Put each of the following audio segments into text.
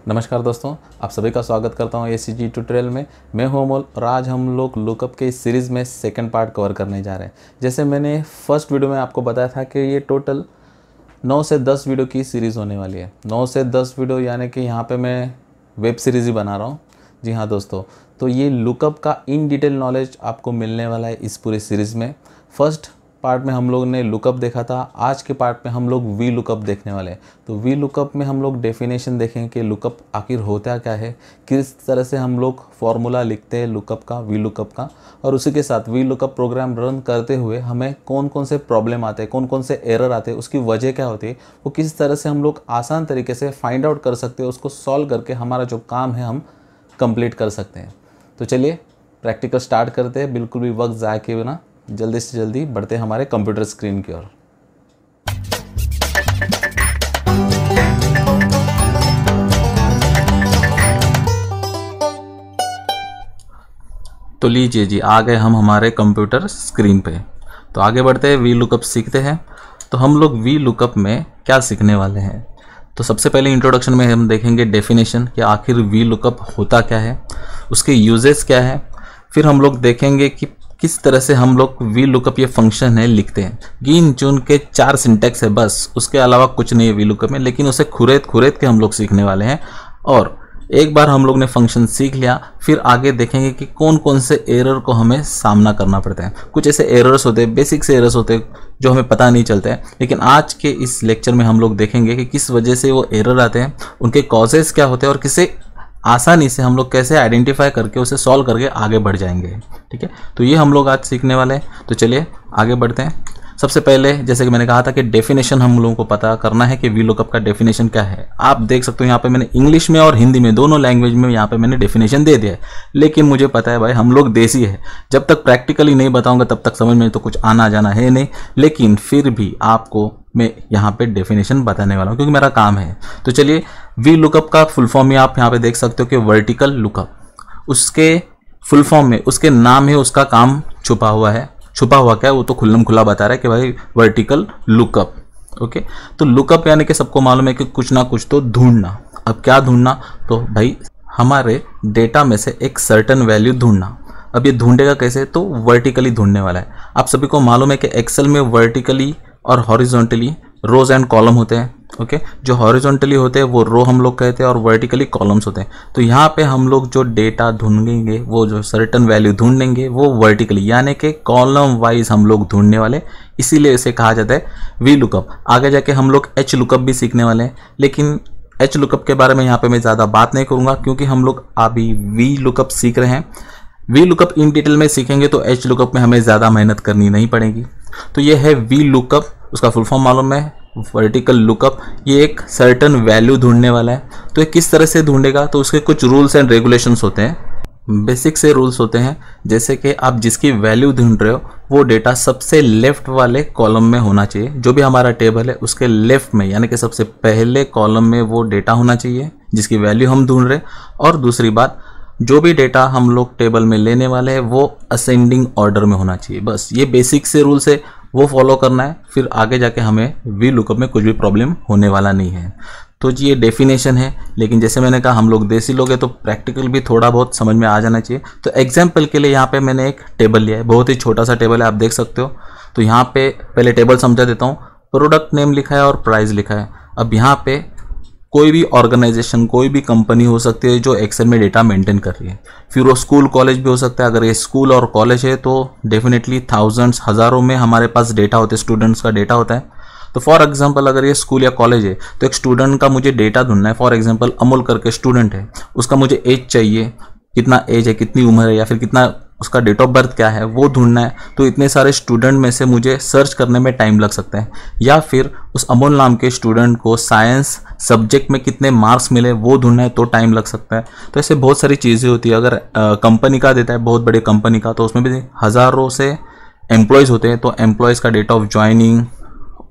नमस्कार दोस्तों, आप सभी का स्वागत करता हूँ ACG ट्यूटोरियल में। मैं हूँ अमोल और आज हम लोग लुकअप के इस सीरीज़ में सेकंड पार्ट कवर करने जा रहे हैं। जैसे मैंने फर्स्ट वीडियो में आपको बताया था कि ये टोटल 9 से 10 वीडियो की सीरीज़ होने वाली है। 9 से 10 वीडियो यानी कि यहाँ पे मैं वेब सीरीज़ ही बना रहा हूँ। जी हाँ दोस्तों, तो ये लुकअप का इन डिटेल नॉलेज आपको मिलने वाला है इस पूरी सीरीज़ में। फर्स्ट पार्ट में हम लोग ने लुकअप देखा था, आज के पार्ट में हम लोग वी लुकअप देखने वाले हैं। तो वी लुकअप में हम लोग डेफिनेशन देखेंगे कि लुकअप आखिर होता क्या है, किस तरह से हम लोग फॉर्मूला लिखते हैं लुकअप का, वी लुकअप का, और उसी के साथ वी लुकअप प्रोग्राम रन करते हुए हमें कौन कौन से प्रॉब्लम आते हैं, कौन कौन से एरर आते हैं, उसकी वजह क्या होती है, वो किस तरह से हम लोग आसान तरीके से फाइंड आउट कर सकते हैं, उसको सॉल्व करके हमारा जो काम है हम कंप्लीट कर सकते हैं। तो चलिए प्रैक्टिकल स्टार्ट करते हैं, बिल्कुल भी वक्त ज़ाया किए बिना जल्दी से जल्दी बढ़ते हैं हमारे कंप्यूटर स्क्रीन की ओर। तो लीजिए जी, आ गए हम हमारे कंप्यूटर स्क्रीन पे। तो आगे बढ़ते हैं, वी लुकअप सीखते हैं। तो हम लोग वी लुकअप में क्या सीखने वाले हैं, तो सबसे पहले इंट्रोडक्शन में हम देखेंगे डेफिनेशन कि आखिर वी लुकअप होता क्या है, उसके यूजेस क्या है। फिर हम लोग देखेंगे कि किस तरह से हम लोग वी लुकअप ये फंक्शन है लिखते हैं। गिन चुन के 4 सिंटेक्स है बस, उसके अलावा कुछ नहीं है वी लुकअप में, लेकिन उसे खुरेद के हम लोग सीखने वाले हैं। और एक बार हम लोग ने फंक्शन सीख लिया, फिर आगे देखेंगे कि कौन कौन से एरर को हमें सामना करना पड़ता है। कुछ ऐसे एरर्स होते हैं, बेसिक से एरर्स होते हैं जो हमें पता नहीं चलते हैं, लेकिन आज के इस लेक्चर में हम लोग देखेंगे कि किस वजह से वो एरर आते हैं, उनके कॉजेस क्या होते हैं और किसे आसानी से हम लोग कैसे आइडेंटिफाई करके उसे सॉल्व करके आगे बढ़ जाएंगे। ठीक है, तो ये हम लोग आज सीखने वाले हैं। तो चलिए आगे बढ़ते हैं। सबसे पहले जैसे कि मैंने कहा था कि डेफिनेशन हम लोगों को पता करना है कि वी लुकअप का डेफिनेशन क्या है। आप देख सकते हो यहाँ पे मैंने इंग्लिश में और हिंदी में दोनों लैंग्वेज में यहाँ पे मैंने डेफिनेशन दे दिया है, लेकिन मुझे पता है भाई हम लोग देसी है, जब तक प्रैक्टिकली नहीं बताऊंगा तब तक समझ में तो कुछ आना जाना है नहीं, लेकिन फिर भी आपको मैं यहाँ पे डेफिनेशन बताने वाला हूँ क्योंकि मेरा काम है। तो चलिए, वी लुकअप का फुल फॉर्म में आप यहाँ पे देख सकते हो कि वर्टिकल लुकअप, उसके फुल फॉर्म में उसके नाम है, उसका काम छुपा हुआ है। छुपा हुआ क्या है वो तो खुल्लम खुला बता रहा है कि भाई वर्टिकल लुकअप। ओके, तो लुकअप यानी कि सबको मालूम है कि कुछ ना कुछ तो ढूंढना। अब क्या ढूंढना, तो भाई हमारे डेटा में से एक सर्टेन वैल्यू ढूंढना। अब ये ढूंढेगा कैसे, तो वर्टिकली ढूंढने वाला है। आप सभी को मालूम है कि एक्सेल में वर्टिकली और हॉरिजॉन्टली रोज एंड कॉलम होते हैं। ओके, जो हॉरिजॉन्टली होते हैं वो रो हम लोग कहते हैं और वर्टिकली कॉलम्स होते हैं। तो यहाँ पे हम लोग जो डेटा ढूंढेंगे, वो जो सर्टेन वैल्यू ढूंढेंगे वो वर्टिकली यानी कि कॉलम वाइज हम लोग ढूंढने वाले, इसीलिए इसे कहा जाता है वी लुकअप। आगे जाके हम लोग एच लुकअप भी सीखने वाले हैं, लेकिन एच लुकअप के बारे में यहाँ पे मैं ज़्यादा बात नहीं करूँगा क्योंकि हम लोग अभी वी लुकअप सीख रहे हैं। वी लुकअप इन डिटेल में सीखेंगे तो एच लुकअप में हमें ज़्यादा मेहनत करनी नहीं पड़ेगी। तो ये है वी लुकअप, उसका फुल फॉर्म मालूम है वर्टिकल लुकअप। ये एक सर्टेन वैल्यू ढूंढने वाला है। तो ये किस तरह से ढूंढेगा, तो उसके कुछ रूल्स एंड रेगुलेशंस होते हैं, बेसिक से रूल्स होते हैं। जैसे कि आप जिसकी वैल्यू ढूंढ रहे हो वो डेटा सबसे लेफ्ट वाले कॉलम में होना चाहिए। जो भी हमारा टेबल है उसके लेफ्ट में यानी कि सबसे पहले कॉलम में वो डेटा होना चाहिए जिसकी वैल्यू हम ढूंढ रहे हैं। और दूसरी बात, जो भी डेटा हम लोग टेबल में लेने वाले हैं वो असेंडिंग ऑर्डर में होना चाहिए। बस ये बेसिक से रूल्स है, वो फॉलो करना है, फिर आगे जाके हमें वी लुकअप में कुछ भी प्रॉब्लम होने वाला नहीं है। तो जी ये डेफिनेशन है, लेकिन जैसे मैंने कहा हम लोग देसी लोग हैं तो प्रैक्टिकल भी थोड़ा बहुत समझ में आ जाना चाहिए। तो एग्जाम्पल के लिए यहाँ पे मैंने एक टेबल लिया है, बहुत ही छोटा सा टेबल है, आप देख सकते हो। तो यहाँ पे पहले टेबल समझा देता हूँ। प्रोडक्ट नेम लिखा है और प्राइस लिखा है। अब यहाँ पे कोई भी ऑर्गेनाइजेशन, कोई भी कंपनी हो सकती है जो एक्सेल में डेटा मेंटेन कर रही है। फिर वो स्कूल कॉलेज भी हो सकता है। अगर ये स्कूल और कॉलेज है तो डेफिनेटली थाउजेंड्स, हज़ारों में हमारे पास डेटा होते हैं, स्टूडेंट्स का डेटा होता है। तो फॉर एग्जांपल अगर ये स्कूल या कॉलेज है तो एक स्टूडेंट का मुझे डेटा ढूंढना है। फॉर एग्जांपल अमोल करके स्टूडेंट है, उसका मुझे एज चाहिए, कितना एज है, कितनी उम्र है, या फिर कितना उसका डेट ऑफ बर्थ क्या है वो ढूंढना है। तो इतने सारे स्टूडेंट में से मुझे सर्च करने में टाइम लग सकता है। या फिर उस अमोल नाम के स्टूडेंट को साइंस सब्जेक्ट में कितने मार्क्स मिले वो ढूंढना है तो टाइम लग सकता है। तो ऐसे बहुत सारी चीज़ें होती है। अगर कंपनी का देता है, बहुत बड़े कंपनी का, तो उसमें भी हज़ारों से एम्प्लॉयज़ होते हैं। तो एम्प्लॉयज़ का डेट ऑफ ज्वाइनिंग,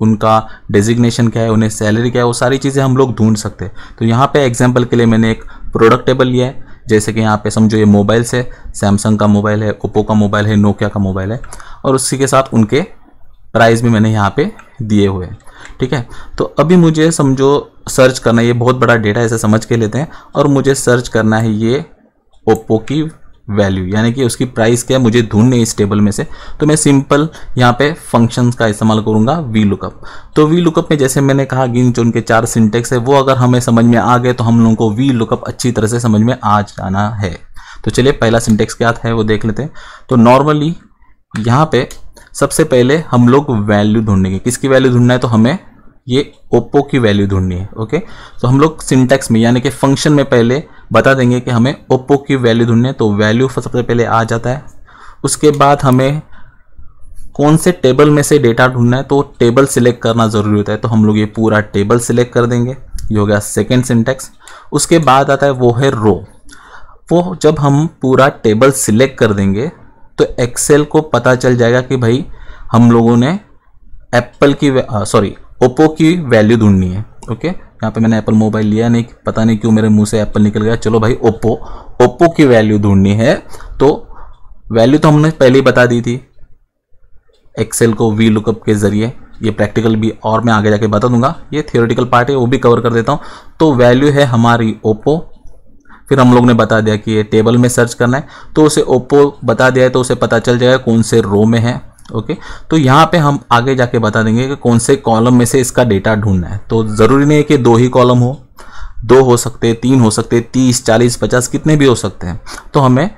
उनका डेजिग्नेशन क्या है, उन्हें सैलरी क्या है, वो सारी चीज़ें हम लोग ढूंढ सकते हैं। तो यहाँ पे एग्जांपल के लिए मैंने एक प्रोडक्ट टेबल लिया है। जैसे कि यहाँ पे समझो ये मोबाइल्स है, सैमसंग का मोबाइल है, ओप्पो का मोबाइल है, नोकिया का मोबाइल है, और उसी के साथ उनके प्राइस भी मैंने यहाँ पे दिए हुए हैं। ठीक है। तो अभी मुझे समझो सर्च करना है, ये बहुत बड़ा डेटा ऐसे समझ के लेते हैं, और मुझे सर्च करना है ये ओप्पो की वैल्यू, यानी कि उसकी प्राइस क्या है मुझे ढूंढनी है इस टेबल में से। तो मैं सिंपल यहाँ पे फंक्शंस का इस्तेमाल करूंगा वी लुकअप। तो वी लुकअप में जैसे मैंने कहा कि जो उनके 4 सिंटेक्स है वो अगर हमें समझ में आ गए तो हम लोगों को वी लुकअप अच्छी तरह से समझ में आ जाना है। तो चलिए पहला सिंटेक्स क्या है वो देख लेते हैं। तो नॉर्मली यहाँ पे सबसे पहले हम लोग वैल्यू ढूंढेंगे। किसकी वैल्यू ढूंढना है? तो हमें ये ओप्पो की वैल्यू ढूंढनी है। ओके, तो हम लोग सिंटेक्स में यानी कि फंक्शन में पहले बता देंगे कि हमें ओप्पो की वैल्यू ढूंढनी है। तो वैल्यू सबसे पहले आ जाता है। उसके बाद हमें कौन से टेबल में से डेटा ढूंढना है, तो टेबल सिलेक्ट करना जरूरी होता है। तो हम लोग ये पूरा टेबल सिलेक्ट कर देंगे, ये हो गया सेकेंड सिंटेक्स। उसके बाद आता है वो है रो। वो जब हम पूरा टेबल सिलेक्ट कर देंगे तो एक्सेल को पता चल जाएगा कि भाई हम लोगों ने ओप्पो की वैल्यू ढूंढनी है। ओके, यहाँ पे मैंने एप्पल मोबाइल लिया नहीं, पता नहीं क्यों मेरे मुंह से एप्पल निकल गया। चलो भाई ओप्पो की वैल्यू ढूंढनी है। तो वैल्यू तो हमने पहले ही बता दी थी एक्सेल को वी लुकअप के जरिए। ये प्रैक्टिकल भी और मैं आगे जाके बता दूंगा, ये थियोरेटिकल पार्ट है वो भी कवर कर देता हूँ। तो वैल्यू है हमारी ओप्पो। फिर हम लोग ने बता दिया कि ये टेबल में सर्च करना है, तो उसे ओप्पो बता दिया है तो उसे पता चल जाएगा कौन से रो में है। ओके, तो यहाँ पे हम आगे जाके बता देंगे कि कौन से कॉलम में से इसका डेटा ढूंढना है। तो ज़रूरी नहीं है कि 2 ही कॉलम हो, 2 हो सकते, 3 हो सकते, 30, 40, 50 कितने भी हो सकते हैं। तो हमें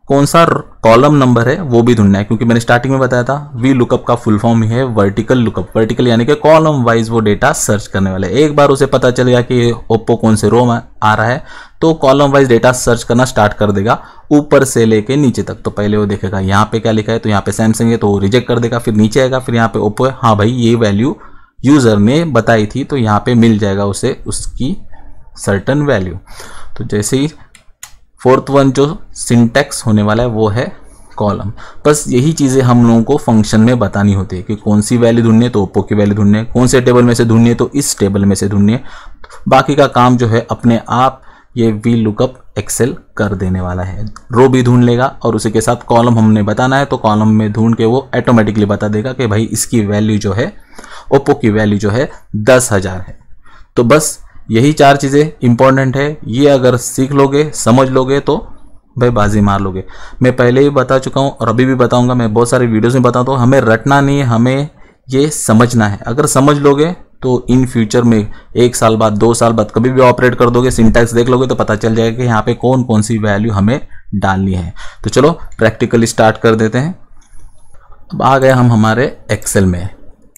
कौन सा कॉलम नंबर है वो भी ढूंढना है, क्योंकि मैंने स्टार्टिंग में बताया था वी लुकअप का फुल फॉर्म ही है वर्टिकल लुकअप। वर्टिकल यानी कि कॉलम वाइज वो डेटा सर्च करने वाले। एक बार उसे पता चल गया कि ओप्पो कौन से रो में आ रहा है तो कॉलम वाइज डेटा सर्च करना स्टार्ट कर देगा ऊपर से लेके नीचे तक। तो पहले वो देखेगा यहाँ पे क्या लिखा है, तो यहाँ पे सैमसंग है तो वो रिजेक्ट कर देगा। फिर नीचे आएगा, फिर यहाँ पे ओप्पो है, हाँ भाई ये वैल्यू यूजर ने बताई थी, तो यहाँ पे मिल जाएगा उसे उसकी सर्टन वैल्यू। तो जैसे ही फोर्थ वन जो सिंटेक्स होने वाला है वो है कॉलम। बस यही चीज़ें हम लोगों को फंक्शन में बतानी होती है कि कौन सी वैल्यू ढूंढनी है तो ओप्पो की वैल्यू ढूंढनी है, कौन से टेबल में से ढूंढनी है तो इस टेबल में से ढूंढनी है। बाकी का काम जो है अपने आप ये वी लुकअप एक्सेल कर देने वाला है। रो भी ढूंढ लेगा और उसी के साथ कॉलम हमने बताना है तो कॉलम में ढूंढ के वो ऑटोमेटिकली बता देगा कि भाई इसकी वैल्यू जो है ओप्पो की वैल्यू जो है 10,000 है। तो बस यही 4 चीज़ें इंपॉर्टेंट है। ये अगर सीख लोगे, समझ लोगे तो भाई बाजी मार लोगे। मैं पहले ही बता चुका हूँ और अभी भी बताऊंगा, मैं बहुत सारे वीडियोस में बताता हूँ, हमें रटना नहीं है, हमें ये समझना है। अगर समझ लोगे तो इन फ्यूचर में 1 साल बाद 2 साल बाद कभी भी ऑपरेट कर दोगे, सिंटैक्स देख लोगे तो पता चल जाएगा कि यहाँ पे कौन कौन सी वैल्यू हमें डालनी है। तो चलो प्रैक्टिकली स्टार्ट कर देते हैं। अब आ गए हम हमारे एक्सेल में,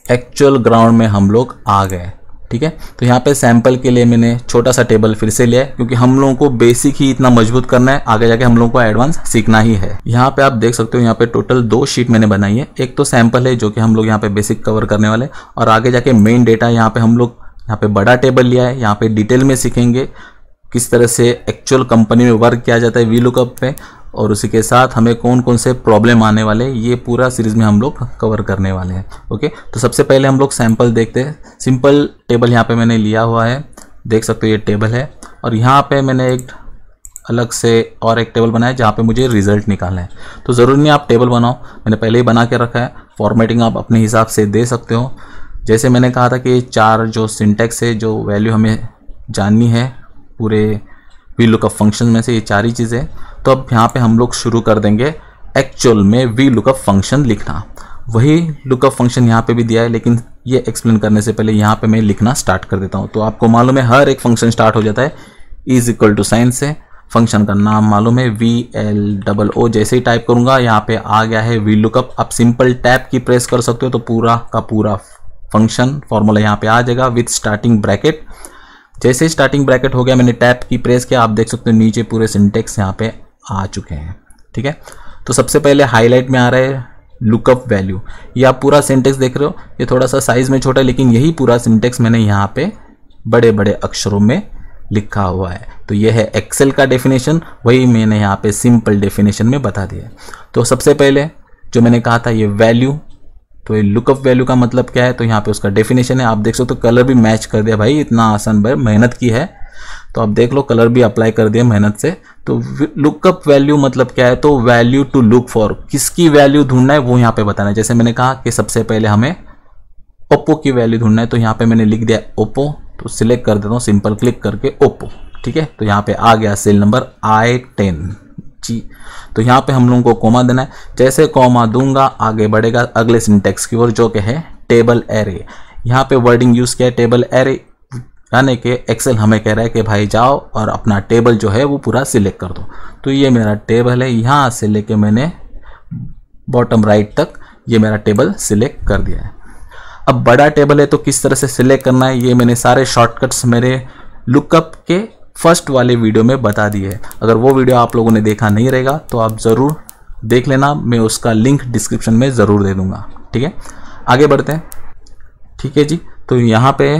एक्चुअल ग्राउंड में हम लोग आ गए। ठीक है, तो यहाँ पे सैंपल के लिए मैंने छोटा सा टेबल फिर से लिया है, क्योंकि हम लोगों को बेसिक ही इतना मजबूत करना है, आगे जाके हम लोगों को एडवांस सीखना ही है। यहाँ पे आप देख सकते हो यहाँ पे टोटल 2 शीट मैंने बनाई है। एक तो सैंपल है जो कि हम लोग यहाँ पे बेसिक कवर करने वाले, और आगे जाके मेन डेटा यहाँ पे हम लोग यहाँ पे बड़ा टेबल लिया है। यहाँ पे डिटेल में सीखेंगे किस तरह से एक्चुअल कंपनी में वर्क किया जाता है वी लुकअप पे, और उसी के साथ हमें कौन कौन से प्रॉब्लम आने वाले ये पूरा सीरीज में हम लोग कवर करने वाले हैं। ओके, तो सबसे पहले हम लोग सैंपल देखते हैं। सिंपल टेबल यहाँ पे मैंने लिया हुआ है, देख सकते हो ये टेबल है, और यहाँ पे मैंने एक अलग से और एक टेबल बनाया जहाँ पे मुझे रिजल्ट निकालना है। तो ज़रूरी नहीं आप टेबल बनाओ, मैंने पहले ही बना के रखा है। फॉर्मेटिंग आप अपने हिसाब से दे सकते हो। जैसे मैंने कहा था कि 4 जो सिंटेक्स है, जो वैल्यू हमें जाननी है पूरे वी लुकअप फंक्शन में से, ये 4 ही चीज़ें। तो अब यहाँ पे हम लोग शुरू कर देंगे एक्चुअल में वी लुकअप फंक्शन लिखना। वही लुकअप फंक्शन यहाँ पे भी दिया है, लेकिन ये एक्सप्लेन करने से पहले यहाँ पे मैं लिखना स्टार्ट कर देता हूँ। तो आपको मालूम है हर एक फंक्शन स्टार्ट हो जाता है इज इक्वल टू साइन से। फंक्शन का नाम मालूम है VLOO। जैसे ही टाइप करूँगा यहाँ पे आ गया है वी लुकअप। आप सिंपल टैब की प्रेस कर सकते हो तो पूरा का पूरा फंक्शन फॉर्मूला यहाँ पे आ जाएगा विथ स्टार्टिंग ब्रैकेट। जैसे ही स्टार्टिंग ब्रैकेट हो गया, मैंने टैब की प्रेस किया, आप देख सकते हो नीचे पूरे सिंटेक्स यहाँ पे आ चुके हैं। ठीक है, तो सबसे पहले हाईलाइट में आ रहा है लुकअप वैल्यू। ये आप पूरा सिंटेक्स देख रहे हो, ये थोड़ा सा साइज में छोटा है, लेकिन यही पूरा सिंटेक्स मैंने यहाँ पे बड़े बड़े अक्षरों में लिखा हुआ है। तो ये है एक्सेल का डेफिनेशन, वही मैंने यहाँ पे सिंपल डेफिनेशन में बता दिया। तो सबसे पहले जो मैंने कहा था ये वैल्यू, तो ये लुकअप वैल्यू का मतलब क्या है, तो यहाँ पे उसका डेफिनेशन है। आप देख सकते हो कलर भी मैच कर दिया भाई, इतना आसान भाई, मेहनत की है तो आप देख लो कलर भी अप्लाई कर दिया मेहनत से। तो लुकअप वैल्यू मतलब क्या है, तो वैल्यू टू लुक फॉर, किसकी वैल्यू ढूंढना है वो यहाँ पे बताना है। जैसे मैंने कहा कि सबसे पहले हमें ओप्पो की वैल्यू ढूंढना है तो यहाँ पे मैंने लिख दिया ओप्पो, तो सिलेक्ट कर देता हूँ सिंपल क्लिक करके ओप्पो। ठीक है, तो यहाँ पे आ गया सेल नंबर I10 जी। तो यहाँ पे हम लोगों को कोमा देना है, जैसे कोमा दूंगा आगे बढ़ेगा अगले सिंटेक्स की ओर जो कि है टेबल एरे। यहाँ पे वर्डिंग यूज किया है टेबल एरे, यानी कि एक्सेल हमें कह रहा है कि भाई जाओ और अपना टेबल जो है वो पूरा सिलेक्ट कर दो। तो ये मेरा टेबल है, यहाँ से लेके मैंने बॉटम राइट तक ये मेरा टेबल सिलेक्ट कर दिया है। अब बड़ा टेबल है तो किस तरह से सिलेक्ट करना है ये मैंने सारे शॉर्टकट्स मेरे लुकअप के फर्स्ट वाले वीडियो में बता दिए है। अगर वो वीडियो आप लोगों ने देखा नहीं रहेगा तो आप ज़रूर देख लेना, मैं उसका लिंक डिस्क्रिप्शन में ज़रूर दे दूंगा। ठीक है, आगे बढ़ते हैं। ठीक है जी, तो यहाँ पे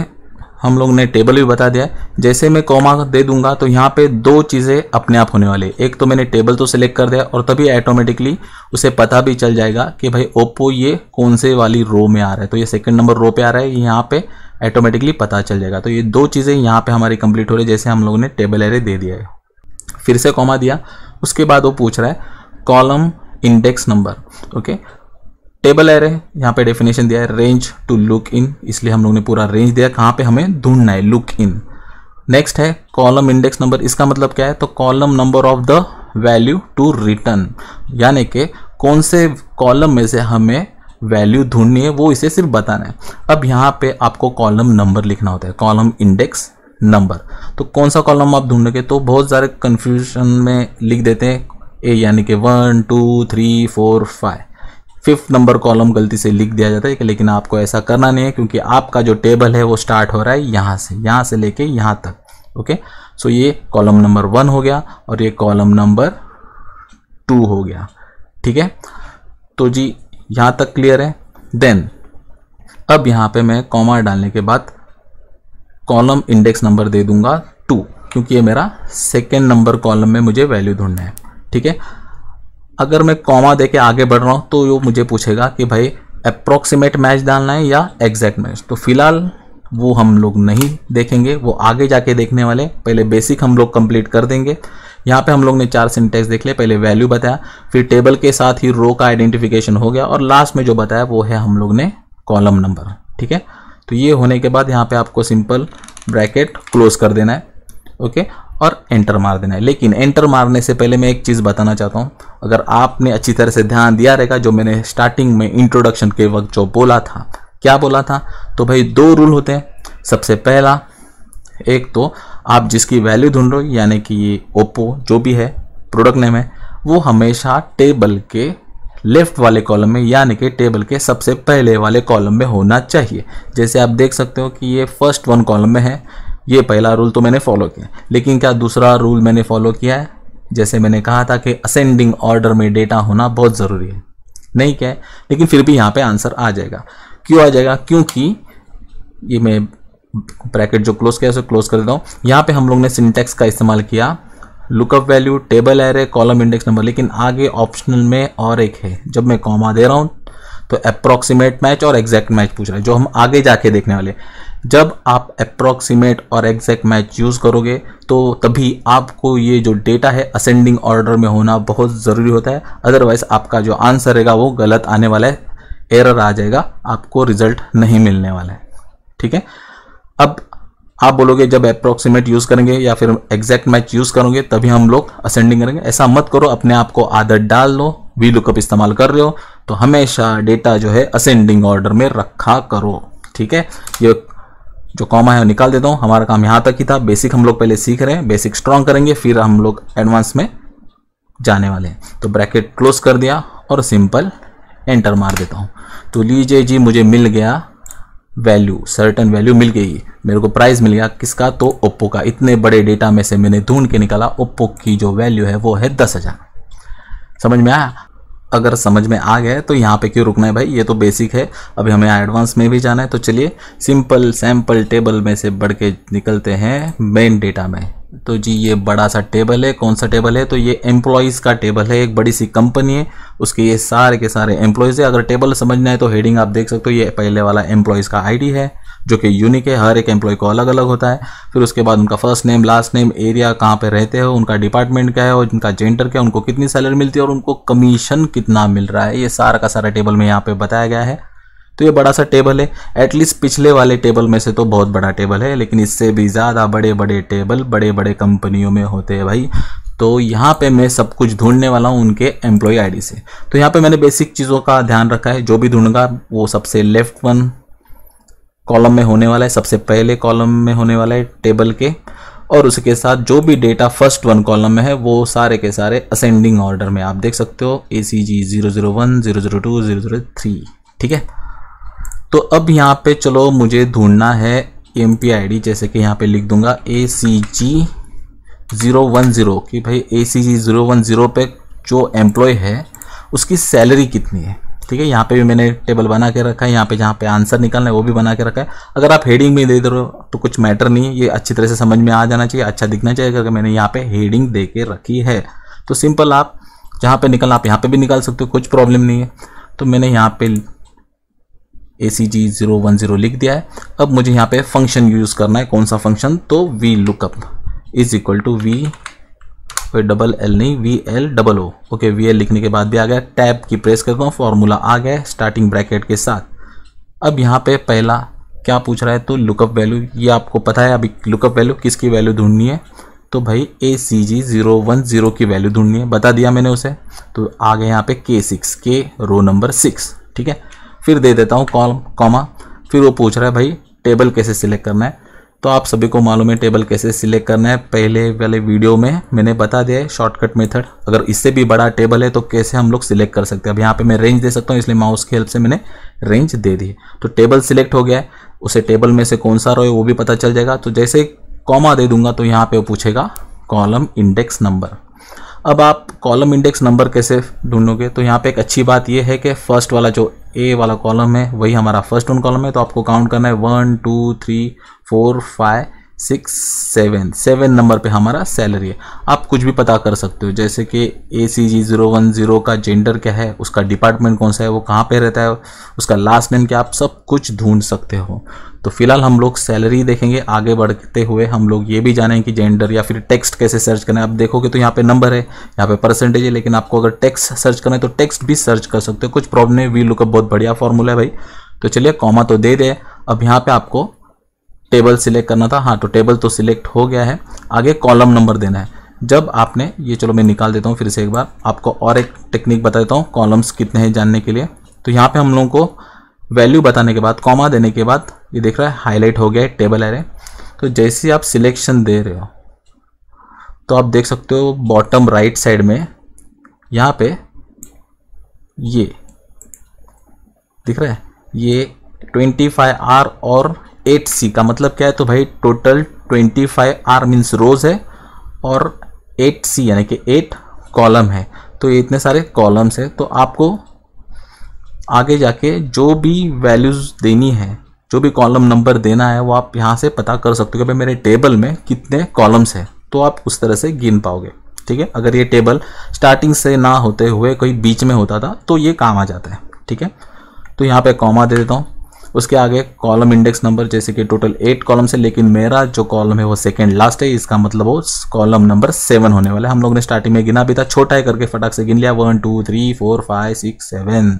हम लोग ने टेबल भी बता दिया है। जैसे मैं कॉमा दे दूंगा तो यहाँ पे दो चीज़ें अपने आप होने वाली, एक तो मैंने टेबल तो सिलेक्ट कर दिया और तभी ऑटोमेटिकली उसे पता भी चल जाएगा कि भाई ओप्पो ये कौन से वाली रो में आ रहा है। तो ये सेकंड नंबर रो पे आ रहा है, यहाँ पे ऑटोमेटिकली पता चल जाएगा। तो ये दो चीज़ें यहाँ पे हमारी कंप्लीट हो रही है, जैसे हम लोगों ने टेबल एरे दे दिया है। फिर से कॉमा दिया, उसके बाद वो पूछ रहा है column index number. Okay, table array यहाँ पे डेफिनेशन दिया है रेंज टू लुक इन, इसलिए हम लोग ने पूरा रेंज दिया कहाँ पे हमें ढूंढना है, लुक इन। नेक्स्ट है कॉलम इंडेक्स नंबर, इसका मतलब क्या है, तो column number of the value to return, यानी कि कौन से कॉलम में से हमें वैल्यू ढूंढनी है वो इसे सिर्फ बताना है। अब यहाँ पे आपको कॉलम नंबर लिखना होता है, कॉलम इंडेक्स नंबर। तो कौन सा कॉलम आप ढूंढोगे, तो बहुत सारे कंफ्यूजन में लिख देते हैं ए, यानी कि 1 2 3 4 5, 5th नंबर कॉलम गलती से लिख दिया जाता है, लेकिन आपको ऐसा करना नहीं है क्योंकि आपका जो टेबल है वो स्टार्ट हो रहा है यहाँ से लेके यहाँ तक। ओके, सो ये कॉलम नंबर 1 हो गया और ये कॉलम नंबर 2 हो गया। ठीक है, तो जी यहाँ तक क्लियर है। देन अब यहाँ पे मैं कॉमा डालने के बाद कॉलम इंडेक्स नंबर दे दूंगा 2, क्योंकि ये मेरा सेकेंड नंबर कॉलम में मुझे वैल्यू ढूंढना है। ठीक है, अगर मैं कॉमा देके आगे बढ़ रहा हूँ तो वो मुझे पूछेगा कि भाई अप्रॉक्सीमेट मैच डालना है या एग्जैक्ट मैच। तो फिलहाल वो हम लोग नहीं देखेंगे, वो आगे जाके देखने वाले, पहले बेसिक हम लोग कंप्लीट कर देंगे। यहाँ पे हम लोग ने 4 सिंटेक्स देख लिए, पहले वैल्यू बताया, फिर टेबल के साथ ही रो का आइडेंटिफिकेशन हो गया और लास्ट में जो बताया वो है हम लोग ने कॉलम नंबर। ठीक है, तो ये होने के बाद यहाँ पे आपको सिंपल ब्रैकेट क्लोज कर देना है। ओके, और एंटर मार देना है। लेकिन एंटर मारने से पहले मैं एक चीज़ बताना चाहता हूँ, अगर आपने अच्छी तरह से ध्यान दिया रहेगा जो मैंने स्टार्टिंग में इंट्रोडक्शन के वक्त जो बोला था, क्या बोला था, तो भाई 2 रूल होते हैं। सबसे पहला, एक तो आप जिसकी वैल्यू ढूंढ रहे हो, यानी कि ये ओप्पो जो भी है प्रोडक्ट नेम है, वो हमेशा टेबल के लेफ्ट वाले कॉलम में, यानी कि टेबल के सबसे पहले वाले कॉलम में होना चाहिए। जैसे आप देख सकते हो कि ये फर्स्ट 1 कॉलम में है, ये पहला रूल तो मैंने फॉलो किया। लेकिन क्या दूसरा रूल मैंने फॉलो किया है, जैसे मैंने कहा था कि असेंडिंग ऑर्डर में डेटा होना बहुत ज़रूरी है, नहीं क्या है, लेकिन फिर भी यहाँ पे आंसर आ जाएगा। क्यों आ जाएगा, क्योंकि ये मैं ब्रैकेट जो क्लोज किया उसे क्लोज कर देता हूँ। यहाँ पे हम लोग ने सिंटेक्स का इस्तेमाल किया, lookup value, table array, column index number, लेकिन आगे ऑप्शनल में और एक है, जब मैं कॉमा दे रहा हूँ तो अप्रॉक्सीमेट मैच और एग्जैक्ट मैच पूछ रहा है, जो हम आगे जाके देखने वाले। जब आप अप्रॉक्सीमेट और एग्जैक्ट मैच यूज़ करोगे तो तभी आपको ये जो डेटा है असेंडिंग ऑर्डर में होना बहुत ज़रूरी होता है, अदरवाइज आपका जो आंसर रहेगा वो गलत आने वाला है, एरर आ जाएगा, आपको रिजल्ट नहीं मिलने वाला है। ठीक है, अब आप बोलोगे जब अप्रॉक्सीमेट यूज़ करेंगे या फिर एग्जैक्ट मैच यूज़ करोगे तभी हम लोग असेंडिंग करेंगे। ऐसा मत करो, अपने आप को आदत डाल लो, वी लुकअप इस्तेमाल कर रहे हो तो हमेशा डेटा जो है असेंडिंग ऑर्डर में रखा करो। ठीक है, ये जो कॉमा है निकाल देता हूँ, हमारा काम यहाँ तक ही था। बेसिक हम लोग पहले सीख रहे हैं, बेसिक स्ट्रॉन्ग करेंगे, फिर हम लोग एडवांस में जाने वाले हैं। तो ब्रैकेट क्लोज कर दिया और सिंपल एंटर मार देता हूँ। तो लीजिए जी, मुझे मिल गया वैल्यू, सर्टेन वैल्यू मिल गई, मेरे को प्राइस मिल गया किसका, तो ओप्पो का। इतने बड़े डेटा में से मैंने ढूंढ के निकाला, ओप्पो की जो वैल्यू है वो है 10,000। समझ में आया? अगर समझ में आ गया तो यहाँ पे क्यों रुकना है भाई, ये तो बेसिक है, अभी हमें एडवांस में भी जाना है। तो चलिए सिंपल सैम्पल टेबल में से बढ़ के निकलते हैं मेन डेटा में। तो जी ये बड़ा सा टेबल है, कौन सा टेबल है, तो ये एम्प्लॉयज़ का टेबल है। एक बड़ी सी कंपनी है, उसके ये सारे के सारे एम्प्लॉयज़ है। अगर टेबल समझना है तो हेडिंग आप देख सकते हो, ये पहले वाला एम्प्लॉयज़ का आईडी है जो कि यूनिक है, हर एक एम्प्लॉय को अलग अलग होता है। फिर उसके बाद उनका first name, last name, area कहाँ पे रहते हो, उनका डिपार्टमेंट क्या है और उनका जेंडर क्या है, उनको कितनी सैलरी मिलती है और उनको कमीशन कितना मिल रहा है, ये सारा का सारा टेबल में यहाँ पे बताया गया है। तो ये बड़ा सा टेबल है, एटलीस्ट पिछले वाले टेबल में से तो बहुत बड़ा टेबल है, लेकिन इससे भी ज़्यादा बड़े बड़े टेबल बड़े बड़े कंपनियों में होते हैं भाई। तो यहाँ पे मैं सब कुछ ढूंढने वाला हूँ उनके एम्प्लॉय आईडी से। तो यहाँ पे मैंने बेसिक चीज़ों का ध्यान रखा है, जो भी ढूंढूंगा वो सबसे लेफ्ट वन कॉलम में होने वाला है, सबसे पहले कॉलम में होने वाला है टेबल के, और उसके साथ जो भी डेटा फर्स्ट वन कॉलम में है वो सारे के सारे असेंडिंग ऑर्डर में आप देख सकते हो, ACG 001, 002, 003, ठीक है। तो अब यहाँ पे चलो मुझे ढूंढना है एम्प्लॉय ID, जैसे कि यहाँ पे लिख दूंगा ACG 010 कि भाई ACG 010 पे जो एम्प्लॉय है उसकी सैलरी कितनी है, ठीक है। यहाँ पे भी मैंने टेबल बना के रखा है, यहाँ पे जहाँ पे आंसर निकालना है वो भी बना के रखा है। अगर आप हेडिंग में दे दो तो कुछ मैटर नहीं है, ये अच्छी तरह से समझ में आ जाना चाहिए, अच्छा दिखना चाहिए। अगर मैंने यहाँ पे हेडिंग दे के रखी है तो सिंपल आप जहाँ पे निकलना आप यहाँ पे भी निकाल सकते हो, कुछ प्रॉब्लम नहीं है। तो मैंने यहाँ पे ACG 010 लिख दिया है। अब मुझे यहाँ पे फंक्शन यूज़ करना है, कौन सा फंक्शन, तो VLOOKUP is equal to VLOO। Okay, VL लिखने के बाद भी आ गया, टैब की प्रेस करता हूँ, फॉर्मूला आ गया स्टार्टिंग ब्रैकेट के साथ। अब यहाँ पे पहला क्या पूछ रहा है, तो लुकअप वैल्यू, ये आपको पता है अभी लुकअप वैल्यू किसकी वैल्यू ढूंढनी है, तो भाई ACG 010 की वैल्यू ढूंढनी है, बता दिया मैंने उसे। तो आ गया यहाँ पे K6, के रो नंबर 6, ठीक है। फिर दे देता हूँ कॉमा, फिर वो पूछ रहा है भाई टेबल कैसे सिलेक्ट करना है। तो आप सभी को मालूम है टेबल कैसे सिलेक्ट करना है, पहले वाले वीडियो में मैंने बता दिया है शॉर्टकट मेथड। अगर इससे भी बड़ा टेबल है तो कैसे हम लोग सिलेक्ट कर सकते हैं। अब यहाँ पे मैं रेंज दे सकता हूँ, इसलिए माउस की हेल्प से मैंने रेंज दे दी। तो टेबल सिलेक्ट हो गया है, उसे टेबल में से कौन सा रो है वो भी पता चल जाएगा। तो जैसे कॉमा दे दूंगा तो यहाँ पे वो पूछेगा कॉलम इंडेक्स नंबर। अब आप कॉलम इंडेक्स नंबर कैसे ढूंढोगे, तो यहाँ पे एक अच्छी बात यह है कि फर्स्ट वाला जो A वाला कॉलम है वही हमारा फर्स्ट वन कॉलम है। तो आपको काउंट करना है 1 2 3 4 5 6 7 नंबर पे हमारा सैलरी है। आप कुछ भी पता कर सकते हो, जैसे कि ACG 010 का जेंडर क्या है, उसका डिपार्टमेंट कौन सा है, वो कहाँ पे रहता है, उसका लास्ट नेम क्या, आप सब कुछ ढूंढ सकते हो। तो फिलहाल हम लोग सैलरी देखेंगे, आगे बढ़ते हुए हम लोग ये भी जानेंगे कि जेंडर या फिर टेक्स्ट कैसे सर्च करना है। आप देखोगे तो यहाँ पे नंबर है, यहाँ पे परसेंटेज है, लेकिन आपको अगर टेक्स्ट सर्च करना है तो टेक्स्ट भी सर्च कर सकते हो, कुछ प्रॉब्लम नहीं। VLOOKUP बहुत बढ़िया फॉर्मूला है भाई। तो चलिए कॉमा तो दे दे। अब यहाँ पे आपको टेबल सिलेक्ट करना था, हाँ तो टेबल तो सिलेक्ट हो गया है, आगे कॉलम नंबर देना है। जब आपने ये, चलो मैं निकाल देता हूँ फिर से एक बार, आपको और एक टेक्निक बता देता हूँ कॉलम्स कितने हैं जानने के लिए। तो यहाँ पे हम लोगों को वैल्यू बताने के बाद, कॉमा देने के बाद, ये देख रहा है हाईलाइट हो गया है टेबल एरे। तो जैसे आप सिलेक्शन दे रहे हो तो आप देख सकते हो बॉटम राइट साइड में यहाँ पे ये दिख रहा है, ये 25R और 8C का मतलब क्या है, तो भाई टोटल 25R मीन्स रोज है और 8C यानी कि 8 कॉलम है। तो ये इतने सारे कॉलम्स है। तो आपको आगे जाके जो भी वैल्यूज देनी है, जो भी कॉलम नंबर देना है, वो आप यहाँ से पता कर सकते हो कि भाई मेरे टेबल में कितने कॉलम्स है, तो आप उस तरह से गिन पाओगे, ठीक है। अगर ये टेबल स्टार्टिंग से ना होते हुए कोई बीच में होता था तो ये काम आ जाता है, ठीक है। तो यहाँ पे कॉमा दे देता हूँ, उसके आगे कॉलम इंडेक्स नंबर, जैसे कि टोटल 8 कॉलम है, लेकिन मेरा जो कॉलम है वो सेकंड लास्ट है, इसका मतलब वो कॉलम नंबर 7 होने वाला है। हम लोग ने स्टार्टिंग में गिना भी था, छोटा है करके फटाक से गिन लिया, 1 2 3 4 5 6 7,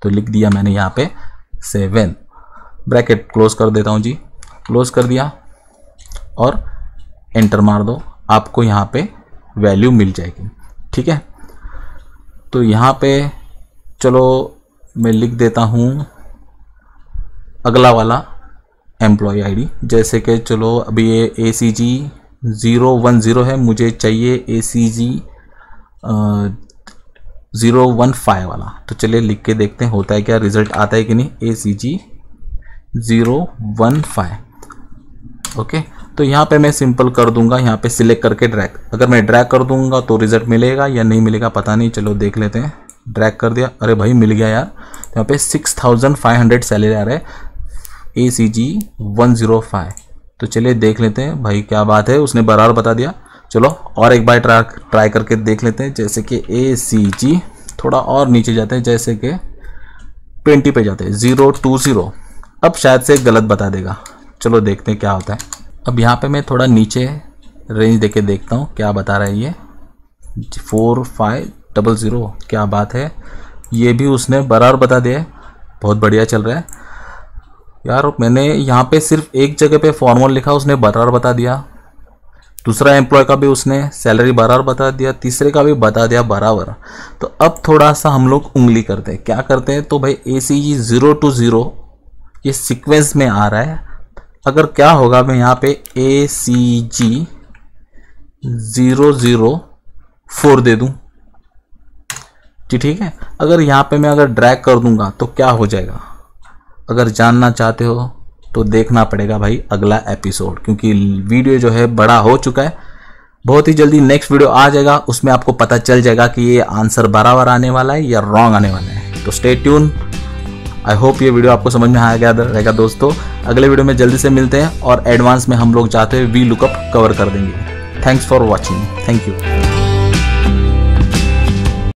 तो लिख दिया मैंने यहाँ पे 7। ब्रैकेट क्लोज कर देता हूँ जी, क्लोज कर दिया और एंटर मार दो, आपको यहाँ पे वैल्यू मिल जाएगी, ठीक है। तो यहाँ पे चलो मैं लिख देता हूँ अगला वाला एम्प्लॉय आईडी, जैसे कि चलो अभी ये ACG 010 है, मुझे चाहिए ACG 015 वाला। तो चलिए लिख के देखते हैं होता है क्या, रिजल्ट आता है कि नहीं। ACG 015, okay. तो यहाँ पे मैं सिंपल कर दूंगा, यहाँ पे सिलेक्ट करके ड्रैग, अगर मैं ड्रैग कर दूंगा तो रिजल्ट मिलेगा या नहीं मिलेगा पता नहीं, चलो देख लेते हैं। ड्रैग कर दिया, अरे भाई मिल गया यार। यहाँ पे 6500 सैलरी आ रहा है ACG 105। तो चलिए देख लेते हैं भाई, क्या बात है, उसने बराबर बता दिया। चलो और एक बार ट्राई करके देख लेते हैं, जैसे कि ACG थोड़ा और नीचे जाते हैं, जैसे कि 20 पे जाते हैं 020। अब शायद से गलत बता देगा, चलो देखते हैं क्या होता है। अब यहाँ पे मैं थोड़ा नीचे रेंज देके देखता हूँ क्या बता रहा है ये 4500। क्या बात है, ये भी उसने बराबर बता दिया है, बहुत बढ़िया चल रहा है। यार मैंने यहाँ पे सिर्फ एक जगह पे फॉर्मूला लिखा, उसने बराबर बता दिया, दूसरा एम्प्लॉय का भी उसने सैलरी बराबर बता दिया, तीसरे का भी बता दिया बराबर। तो अब थोड़ा सा हम लोग उंगली करते हैं, क्या करते हैं, तो भाई ACG 0 to 0 ये सीक्वेंस में आ रहा है। अगर क्या होगा, मैं यहाँ पे ACG 004 दे दूं, ठीक है। अगर यहाँ पे मैं अगर ड्रैग कर दूंगा तो क्या हो जाएगा, अगर जानना चाहते हो तो देखना पड़ेगा भाई अगला एपिसोड, क्योंकि वीडियो जो है बड़ा हो चुका है। बहुत ही जल्दी नेक्स्ट वीडियो आ जाएगा, उसमें आपको पता चल जाएगा कि ये आंसर बराबर आने वाला है या रॉन्ग आने वाला है। तो स्टे ट्यून। आई होप ये वीडियो आपको समझ में आ गया रहेगा दोस्तों। अगले वीडियो में जल्दी से मिलते हैं और एडवांस में हम लोग चाहते हैं वी लुकअप कवर कर देंगे। Thanks for watching, thank you.